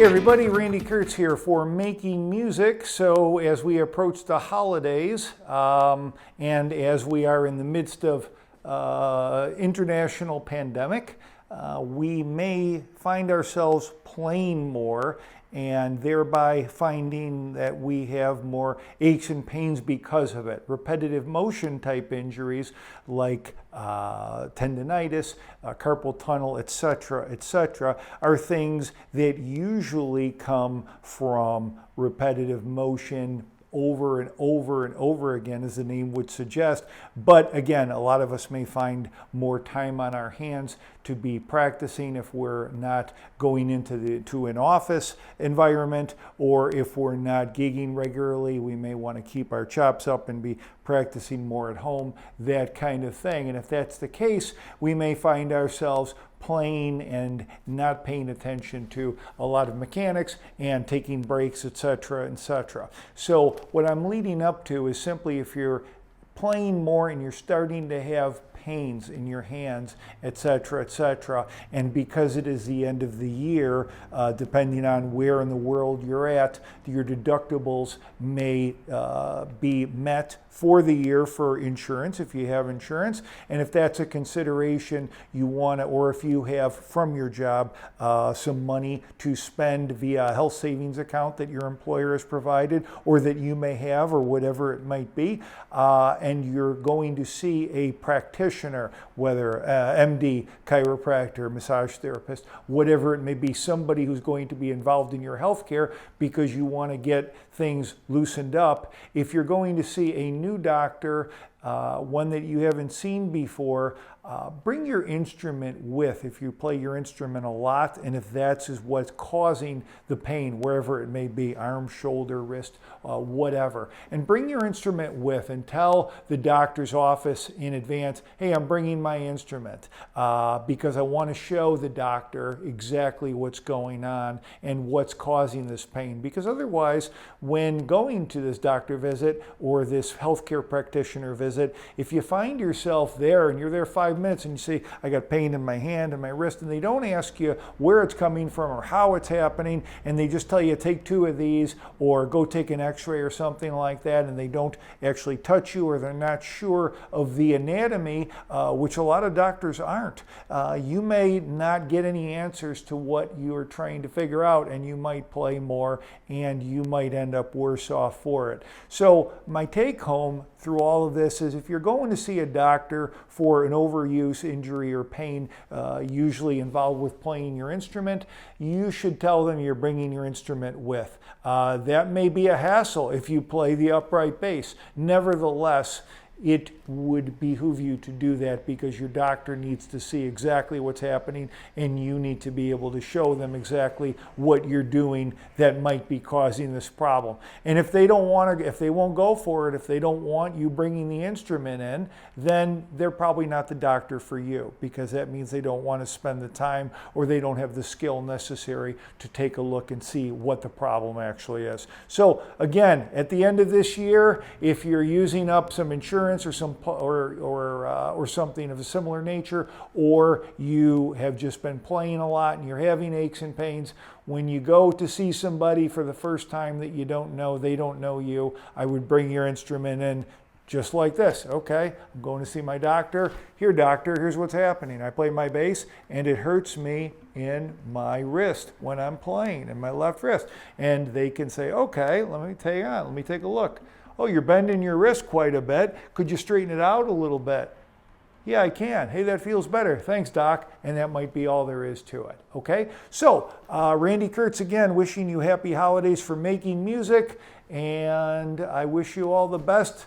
Hey everybody, Randy Kertz here for Making Music. So as we approach the holidays and as we are in the midst of international pandemic, we may find ourselves playing more and thereby finding that we have more aches and pains because of it. Repetitive motion type injuries like tendinitis, carpal tunnel, etc., are things that usually come from repetitive motion over and over and over again, as the name would suggest. But again, a lot of us may find more time on our hands to be practicing if we're not going into an office environment, or if we're not gigging regularly, we may want to keep our chops up and be practicing more at home, that kind of thing. And if that's the case, we may find ourselves playing and not paying attention to a lot of mechanics and taking breaks, etc. So what I'm leading up to is simply, if you're playing more and you're starting to have pains in your hands, etc., and because it is the end of the year, depending on where in the world you're at, your deductibles may be met for the year for insurance, if you have insurance. And if that's a consideration you want to, or if you have from your job some money to spend via a health savings account that your employer has provided, or that you may have, or whatever it might be, and you're going to see a practitioner, whether MD, chiropractor, massage therapist, whatever it may be, somebody who's going to be involved in your healthcare because you want to get things loosened up. If you're going to see a new doctor, one that you haven't seen before, bring your instrument with if you play your instrument a lot, and if that's what's causing the pain, wherever it may be, arm, shoulder, wrist, whatever. And bring your instrument with and tell the doctor's office in advance, hey, I'm bringing my instrument because I want to show the doctor exactly what's going on and what's causing this pain. Because otherwise, when going to this doctor visit or this healthcare practitioner visit, if you find yourself there and you're there 5 minutes and you say, I got pain in my hand and my wrist, and they don't ask you where it's coming from or how it's happening, and they just tell you take 2 of these or go take an x-ray or something like that, and they don't actually touch you, or they're not sure of the anatomy, which a lot of doctors aren't, you may not get any answers to what you're trying to figure out, and you might play more and you might end up worse off for it. So my take home through all of this is, if you're going to see a doctor for an overuse injury or pain, usually involved with playing your instrument, you should tell them you're bringing your instrument with. That may be a hassle if you play the upright bass. Nevertheless, it would behoove you to do that, because your doctor needs to see exactly what's happening, and you need to be able to show them exactly what you're doing that might be causing this problem. And if they don't want to, if they won't go for it, if they don't want you bringing the instrument in, then they're probably not the doctor for you, because that means they don't want to spend the time, or they don't have the skill necessary to take a look and see what the problem actually is. So again, at the end of this year, if you're using up some insurance or something of a similar nature, or you have just been playing a lot and you're having aches and pains, when you go to see somebody for the first time that you don't know, they don't know you, I would bring your instrument in just like this. Okay, I'm going to see my doctor. Here, doctor, here's what's happening. I play my bass and it hurts me in my wrist when I'm playing, in my left wrist. And they can say, okay, let me take a look. Oh, you're bending your wrist quite a bit. Could you straighten it out a little bit? Yeah, I can. Hey, that feels better. Thanks, doc. And that might be all there is to it. Okay? So, Randy Kertz again, wishing you happy holidays for Making Music. And I wish you all the best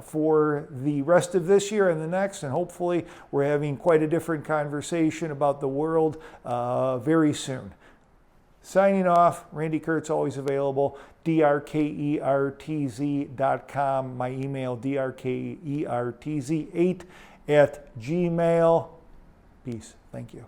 for the rest of this year and the next. And hopefully we're having quite a different conversation about the world very soon. Signing off, Randy Kertz, always available, drkertz.com, my email, drkertz8@gmail. Peace. Thank you.